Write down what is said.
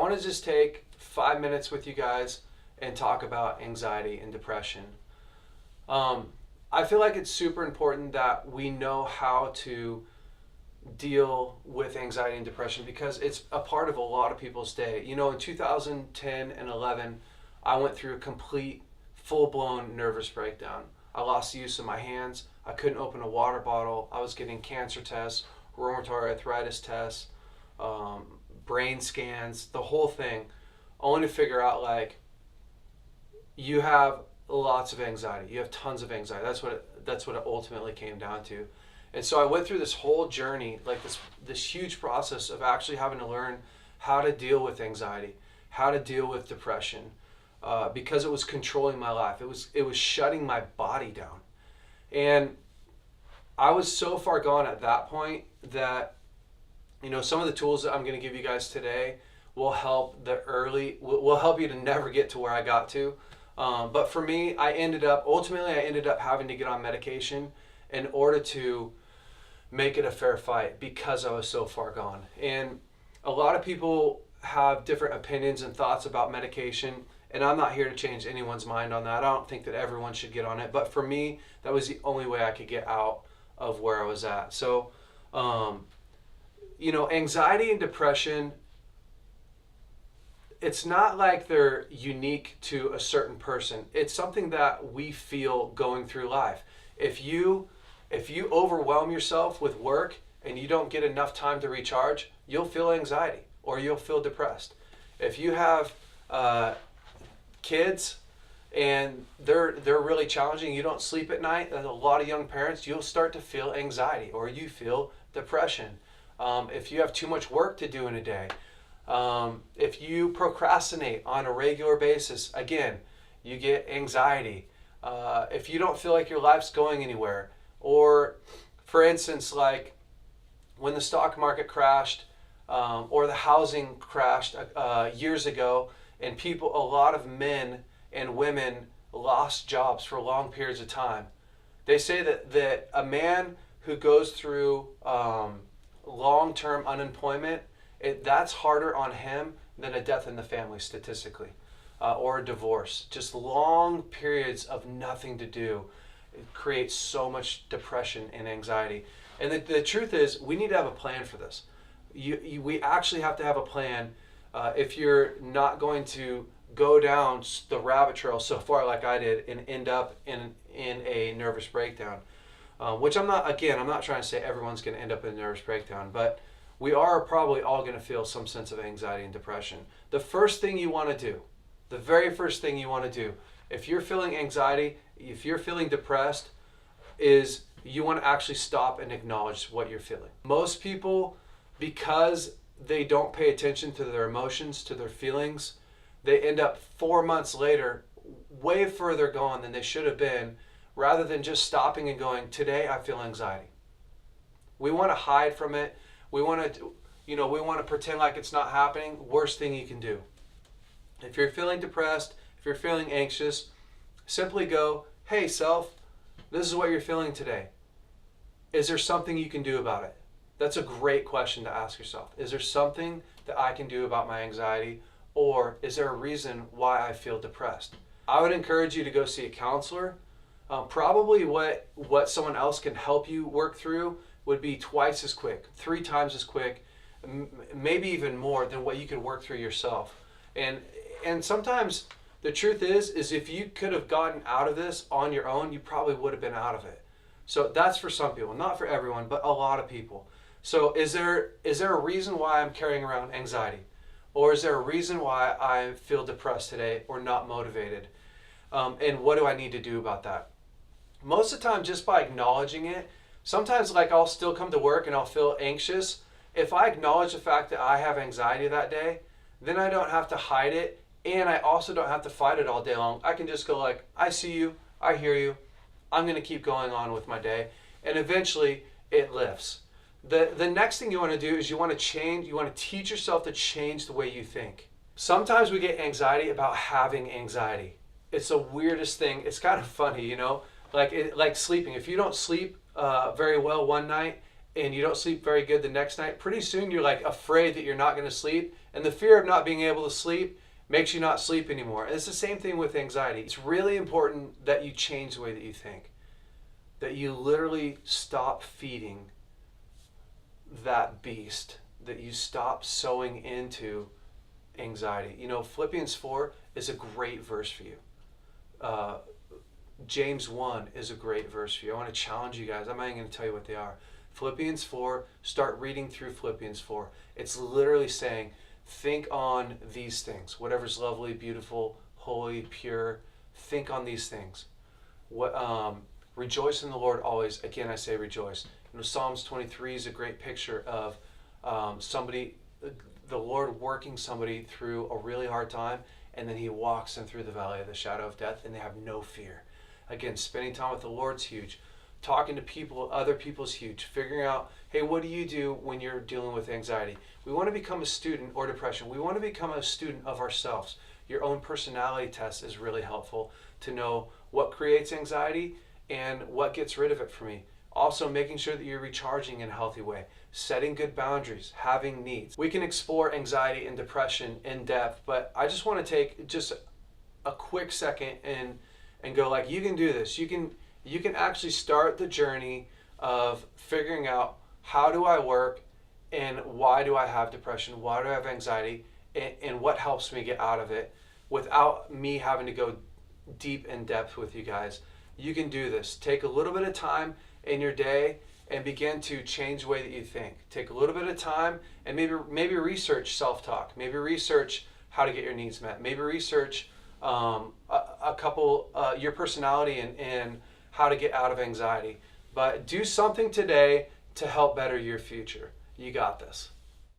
want to just take 5 minutes with you guys and talk about anxiety and depression. I feel like it's super important that we know how to deal with anxiety and depression because it's a part of a lot of people's day. You know, in 2010 and 11, I went through a complete, full-blown nervous breakdown. I lost the use of my hands. I couldn't open a water bottle. I was getting cancer tests, rheumatoid arthritis tests, brain scans, the whole thing, only to figure out like you have lots of anxiety. You have tons of anxiety. That's what it ultimately came down to. And so I went through this whole journey, like this huge process of actually having to learn how to deal with anxiety, how to deal with depression, because it was controlling my life. It was shutting my body down. And I was so far gone at that point that, you know, some of the tools that I'm going to give you guys today will help will help you to never get to where I got to. But for me, ultimately I ended up having to get on medication in order to make it a fair fight because I was so far gone. And a lot of people have different opinions and thoughts about medication, and I'm not here to change anyone's mind on that. I don't think that everyone should get on it, but for me, that was the only way I could get out of where I was at. So, you know, anxiety and depression, it's not like they're unique to a certain person. It's something that we feel going through life. If you overwhelm yourself with work and you don't get enough time to recharge, you'll feel anxiety or you'll feel depressed. If you have kids and they're really challenging, you don't sleep at night, and a lot of young parents, you'll start to feel anxiety or you feel depression. If you have too much work to do in a day, if you procrastinate on a regular basis, again, you get anxiety. If you don't feel like your life's going anywhere, or for instance, like when the stock market crashed, or the housing crashed years ago, and a lot of men and women lost jobs for long periods of time. They say that a man who goes through long-term unemployment, that's harder on him than a death in the family statistically, or a divorce. Just long periods of nothing to do. It creates so much depression and anxiety. And the truth is, we need to have a plan for this. We actually have to have a plan if you're not going to go down the rabbit trail so far like I did and end up in a nervous breakdown. Which I'm not trying to say everyone's going to end up in a nervous breakdown, but we are probably all going to feel some sense of anxiety and depression. The very first thing you want to do, if you're feeling anxiety, if you're feeling depressed, is you want to actually stop and acknowledge what you're feeling. Most people, because they don't pay attention to their emotions, to their feelings, they end up 4 months later way further gone than they should have been, rather than just stopping and going, today I feel anxiety. We want to hide from it. We want to pretend like it's not happening. Worst thing you can do. If you're feeling depressed, if you're feeling anxious, simply go, hey self, this is what you're feeling today. Is there something you can do about it? That's a great question to ask yourself. Is there something that I can do about my anxiety, or is there a reason why I feel depressed? I would encourage you to go see a counselor. Probably what someone else can help you work through would be twice as quick, 3 times as quick, maybe even more than what you can work through yourself. And sometimes the truth is if you could have gotten out of this on your own, you probably would have been out of it. So that's for some people, not for everyone, but a lot of people. So is there a reason why I'm carrying around anxiety? Or is there a reason why I feel depressed today or not motivated? And what do I need to do about that? Most of the time, just by acknowledging it, sometimes like I'll still come to work and I'll feel anxious. If I acknowledge the fact that I have anxiety that day, then I don't have to hide it, and I also don't have to fight it all day long. I can just go like, I see you, I hear you, I'm going to keep going on with my day, and eventually it lifts. The next thing you want to do is you want to teach yourself to change the way you think. Sometimes we get anxiety about having anxiety. It's the weirdest thing. It's kind of funny, you know, like sleeping. If you don't sleep very well one night and you don't sleep very good the next night, pretty soon you're like afraid that you're not going to sleep, and the fear of not being able to sleep makes you not sleep anymore. And it's the same thing with anxiety. It's really important that you change the way that you think, that you literally stop feeding that beast, that you stop sowing into anxiety. You know, Philippians 4 is a great verse for you. James 1 is a great verse for you. I want to challenge you guys. I'm not even going to tell you what they are. Philippians 4, start reading through Philippians 4. It's literally saying, think on these things. Whatever's lovely, beautiful, holy, pure, think on these things. Rejoice in the Lord always. Again, I say rejoice. You know, Psalms 23 is a great picture of the Lord working somebody through a really hard time, and then he walks them through the valley of the shadow of death, and they have no fear. Again, spending time with the Lord's huge. Talking to people, other people's huge. Figuring out, hey, what do you do when you're dealing with anxiety? We want to become a student, or depression. We want to become a student of ourselves. Your own personality test is really helpful to know what creates anxiety and what gets rid of it for me. Also, making sure that you're recharging in a healthy way, setting good boundaries, having needs. We can explore anxiety and depression in depth, but I just want to take just a quick second and go like, you can do this. You can actually start the journey of figuring out, how do I work, and why do I have depression? Why do I have anxiety? And what helps me get out of it without me having to go deep in depth with you guys. You can do this. Take a little bit of time in your day and begin to change the way that you think. Take a little bit of time and maybe research self-talk. Maybe research how to get your needs met. Maybe research a couple your personality and how to get out of anxiety. But do something today to help better your future. You got this.